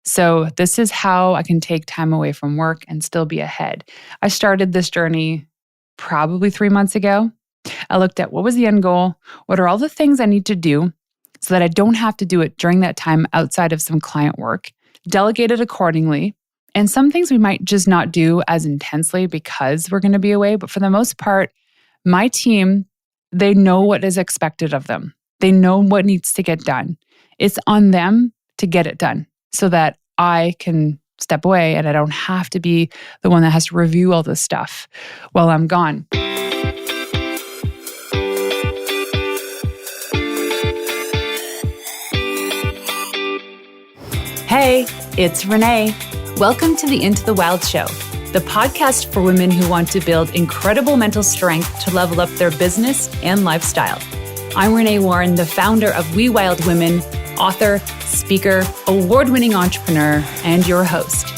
So this is how I can take time away from work and still be ahead. I started this journey probably 3 months ago. I looked at what was the end goal? What are all the things I need to do so that I don't have to do it during that time outside of some client work? Delegate it accordingly. And some things we might just not do as intensely because we're going to be away. But for the most part, my team, they know what is expected of them. They know what needs to get done. It's on them to get it done so that I can step away and I don't have to be the one that has to review all this stuff while I'm gone. Hey, it's Renee. Welcome to the Into the Wild Show, the podcast for women who want to build incredible mental strength to level up their business and lifestyle. I'm Renée Warren, the founder of We Wild Women, author, speaker, award-winning entrepreneur, and your host.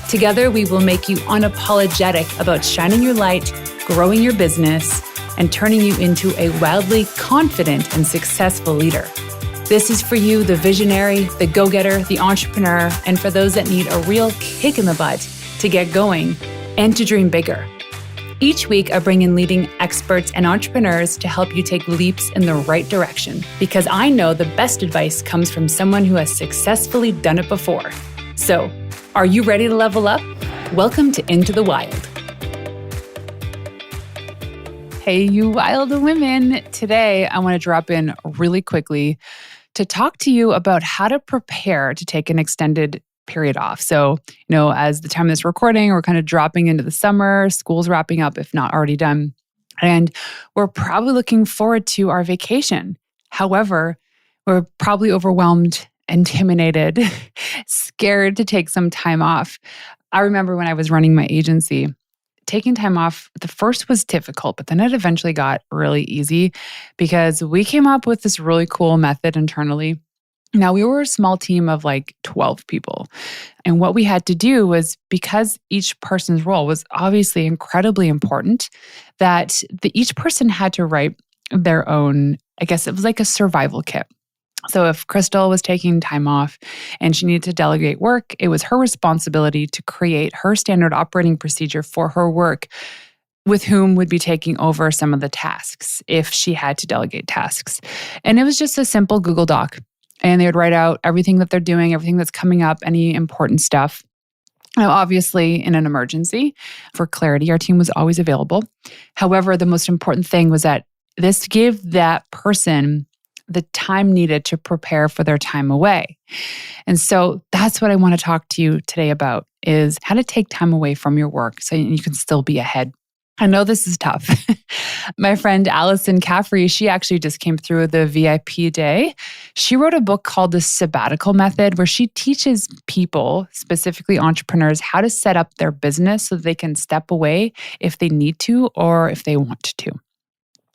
Together, we will make you unapologetic about shining your light, growing your business, and turning you into a wildly confident and successful leader. This is for you, the visionary, the go-getter, the entrepreneur, and for those that need a real kick in the butt to get going and to dream bigger. Each week, I bring in leading experts and entrepreneurs to help you take leaps in the right direction, because I know the best advice comes from someone who has successfully done it before. So, are you ready to level up? Welcome to Into the Wild. Hey, you wild women. Today, I want to drop in really quickly to talk to you about how to prepare to take an extended period off. So, as the time of this recording, we're kind of dropping into the summer, school's wrapping up, if not already done. And we're probably looking forward to our vacation. However, we're probably overwhelmed, intimidated, scared to take some time off. I remember when I was running my agency, taking time off, the first was difficult, but then it eventually got really easy because we came up with this really cool method internally. Now, we were a small team of like 12 people. And what we had to do was, because each person's role was obviously incredibly important, that each person had to write their own, I guess it was like a survival kit. So if Crystal was taking time off and she needed to delegate work, it was her responsibility to create her standard operating procedure for her work, with whom would be taking over some of the tasks if she had to delegate tasks. And it was just a simple Google Doc. And they would write out everything that they're doing, everything that's coming up, any important stuff. Now, obviously, in an emergency, for clarity, our team was always available. However, the most important thing was that this gave that person the time needed to prepare for their time away. And so that's what I want to talk to you today about, is how to take time away from your work so you can still be ahead. I know this is tough. My friend Allison Caffrey, she actually just came through the VIP day. She wrote a book called The Sabbatical Method, where she teaches people, specifically entrepreneurs, how to set up their business so that they can step away if they need to or if they want to.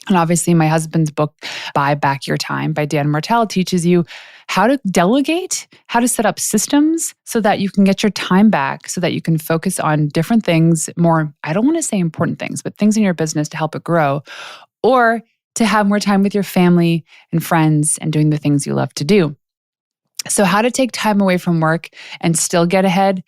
And obviously, my husband's book, Buy Back Your Time by Dan Martell, teaches you how to delegate, how to set up systems so that you can get your time back, so that you can focus on different things, more, I don't want to say important things, but things in your business to help it grow, or to have more time with your family and friends and doing the things you love to do. So how to take time away from work and still get ahead?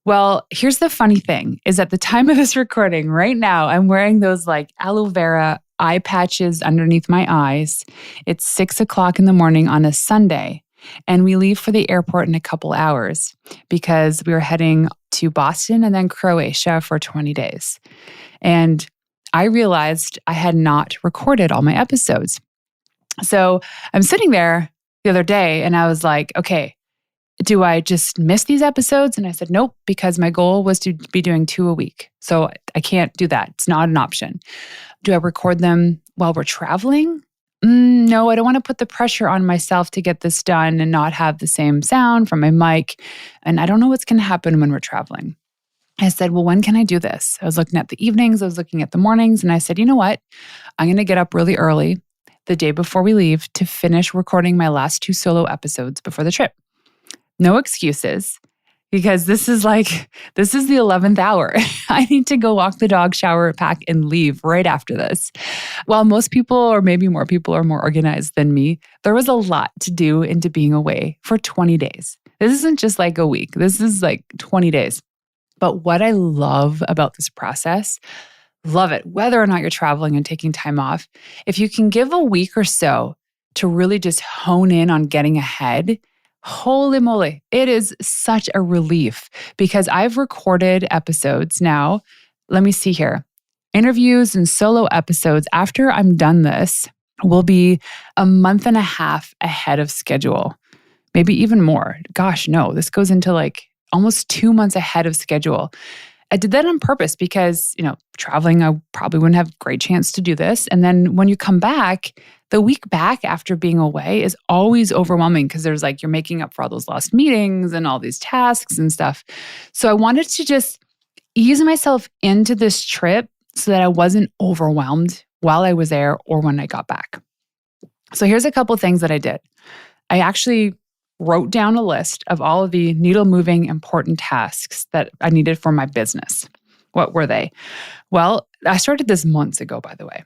Well, here's the funny thing, is at the time of this recording right now, I'm wearing those like aloe vera eye patches underneath my eyes. It's 6:00 in the morning on a Sunday, and we leave for the airport in a couple hours because we were heading to Boston and then Croatia for 20 days. And I realized I had not recorded all my episodes. So I'm sitting there the other day and I was like, okay, do I just miss these episodes? And I said, nope, because my goal was to be doing 2 a week. So I can't do that. It's not an option. Do I record them while we're traveling? No, I don't want to put the pressure on myself to get this done and not have the same sound from my mic. And I don't know what's going to happen when we're traveling. I said, well, when can I do this? I was looking at the evenings, I was looking at the mornings, and I said, you know what? I'm going to get up really early the day before we leave to finish recording my last 2 solo episodes before the trip. No excuses. because this is the 11th hour. I need to go walk the dog, shower, pack, and leave right after this. While most people, or maybe more people, are more organized than me, there was a lot to do into being away for 20 days. This isn't just like a week. This is like 20 days. But what I love about this process, love it, whether or not you're traveling and taking time off, if you can give a week or so to really just hone in on getting ahead, holy moly, it is such a relief because I've recorded episodes now. Let me see here. Interviews and solo episodes after I'm done this will be a month and a half ahead of schedule, maybe even more. Gosh, no, this goes into like almost 2 months ahead of schedule. I did that on purpose because, traveling, I probably wouldn't have a great chance to do this. And then when you come back, the week back after being away is always overwhelming because there's like, you're making up for all those lost meetings and all these tasks and stuff. So I wanted to just ease myself into this trip so that I wasn't overwhelmed while I was there or when I got back. So here's a couple things that I did. I actually wrote down a list of all of the needle-moving important tasks that I needed for my business. What were they? Well, I started this months ago, by the way.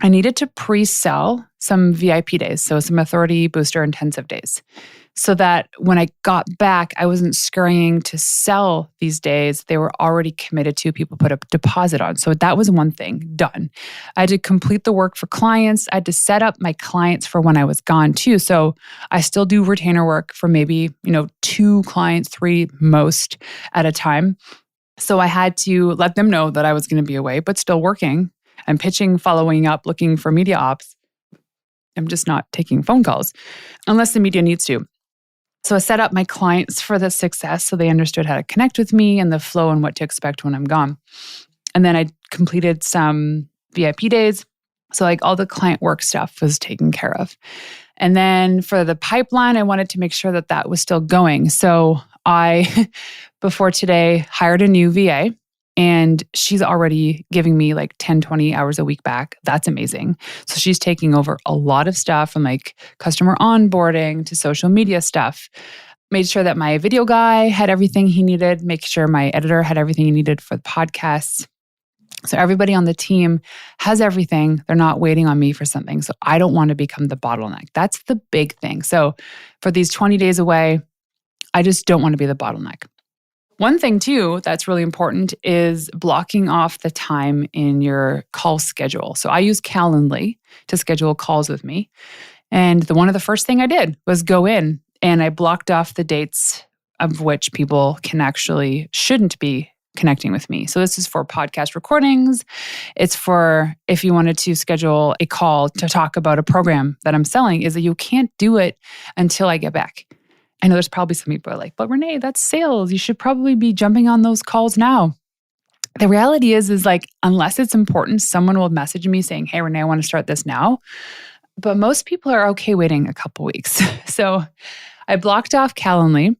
I needed to pre-sell some VIP days, so some authority booster intensive days, so that when I got back, I wasn't scurrying to sell these days. They were already committed to, people put a deposit on. So that was one thing done. I had to complete the work for clients. I had to set up my clients for when I was gone too. So I still do retainer work for maybe, 2 clients, 3 most at a time. So I had to let them know that I was going to be away, but still working. I'm pitching, following up, looking for media ops. I'm just not taking phone calls unless the media needs to. So I set up my clients for the success so they understood how to connect with me and the flow and what to expect when I'm gone. And then I completed some VIP days. So like all the client work stuff was taken care of. And then for the pipeline, I wanted to make sure that that was still going. So I, before today, hired a new VA. And she's already giving me like 10, 20 hours a week back. That's amazing. So she's taking over a lot of stuff from like customer onboarding to social media stuff. Made sure that my video guy had everything he needed. Make sure my editor had everything he needed for the podcasts. So everybody on the team has everything. They're not waiting on me for something. So I don't want to become the bottleneck. That's the big thing. So for these 20 days away, I just don't want to be the bottleneck. One thing too that's really important is blocking off the time in your call schedule. So I use Calendly to schedule calls with me. And one of the first thing I did was go in and I blocked off the dates of which people shouldn't be connecting with me. So this is for podcast recordings. It's for if you wanted to schedule a call to talk about a program that I'm selling, is that you can't do it until I get back. I know there's probably some people who are like, but Renée, that's sales. You should probably be jumping on those calls now. The reality is like, unless it's important, someone will message me saying, hey, Renée, I want to start this now. But most people are okay waiting a couple weeks. So I blocked off Calendly.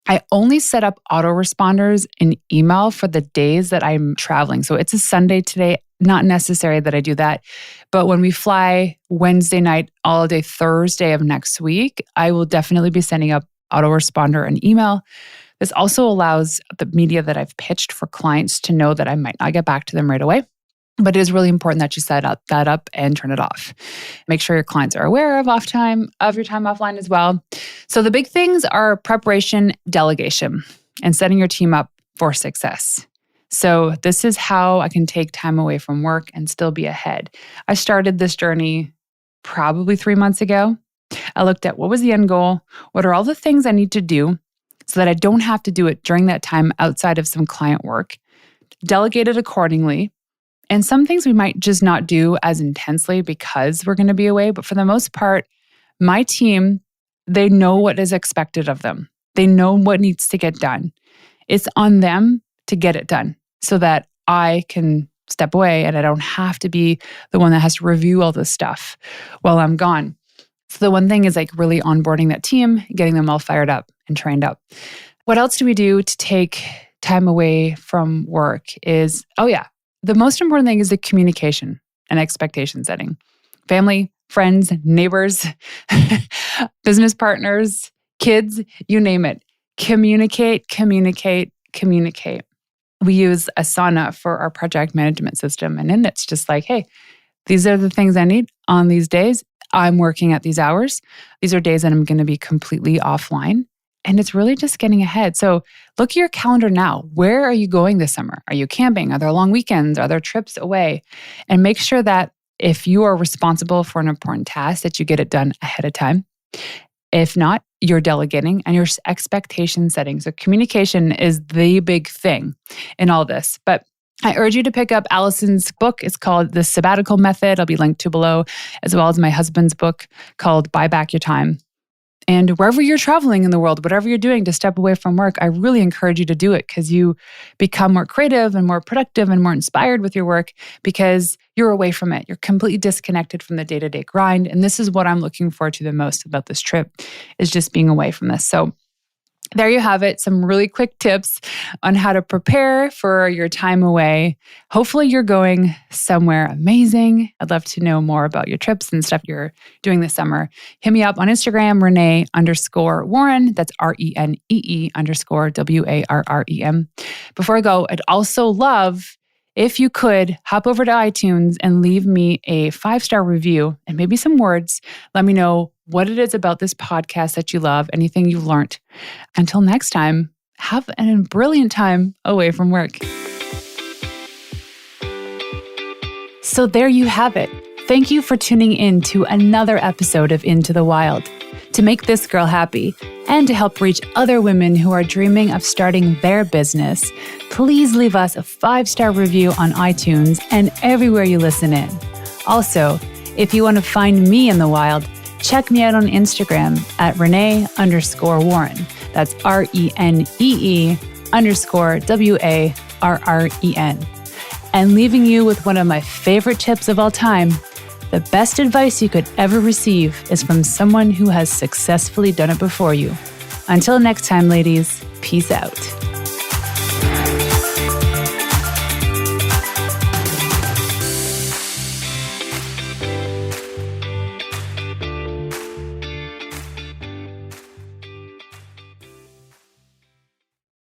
I only set up autoresponders in email for the days that I'm traveling. So it's a Sunday today. Not necessary that I do that. But when we fly Wednesday night, all day Thursday of next week, I will definitely be sending up autoresponder and email. This also allows the media that I've pitched for clients to know that I might not get back to them right away. But it is really important that you set that up and turn it off. Make sure your clients are aware of your time offline as well. So the big things are preparation, delegation, and setting your team up for success. So this is how I can take time away from work and still be ahead. I started this journey probably 3 months ago. I looked at what was the end goal? What are all the things I need to do so that I don't have to do it during that time outside of some client work? Delegate it accordingly. And some things we might just not do as intensely because we're going to be away. But for the most part, my team, they know what is expected of them. They know what needs to get done. It's on them to get it done so that I can step away and I don't have to be the one that has to review all this stuff while I'm gone. So the one thing is like really onboarding that team, getting them all fired up and trained up. What else do we do to take time away from work is, the most important thing is the communication and expectation setting. Family, friends, neighbors, business partners, kids, you name it. Communicate, communicate, communicate. We use Asana for our project management system. And in it's just like, hey, these are the things I need on these days. I'm working at these hours. These are days that I'm going to be completely offline. And it's really just getting ahead. So look at your calendar now. Where are you going this summer? Are you camping? Are there long weekends? Are there trips away? And make sure that if you are responsible for an important task, that you get it done ahead of time. If not, you're delegating and your expectation setting. So communication is the big thing in all this. But I urge you to pick up Allison's book. It's called The Sabbatical Method. I'll be linked to below, as well as my husband's book called Buy Back Your Time. And wherever you're traveling in the world, whatever you're doing to step away from work, I really encourage you to do it because you become more creative and more productive and more inspired with your work because you're away from it. You're completely disconnected from the day-to-day grind. And this is what I'm looking forward to the most about this trip, is just being away from this. So there you have it, some really quick tips on how to prepare for your time away. Hopefully you're going somewhere amazing. I'd love to know more about your trips and stuff you're doing this summer. Hit me up on Instagram, Renée_Warren. That's RENEE_WARREM. Before I go, I'd also love if you could hop over to iTunes and leave me a 5-star review and maybe some words. Let me know what it is about this podcast that you love, anything you've learned. Until next time, have a brilliant time away from work. So there you have it. Thank you for tuning in to another episode of Into the Wild. To make this girl happy and to help reach other women who are dreaming of starting their business, please leave us a 5-star review on iTunes and everywhere you listen in. Also, if you want to find me in the wild, check me out on Instagram at Renée_Warren. That's RENEE_WARREN. And leaving you with one of my favorite tips of all time: the best advice you could ever receive is from someone who has successfully done it before you. Until next time, ladies, peace out.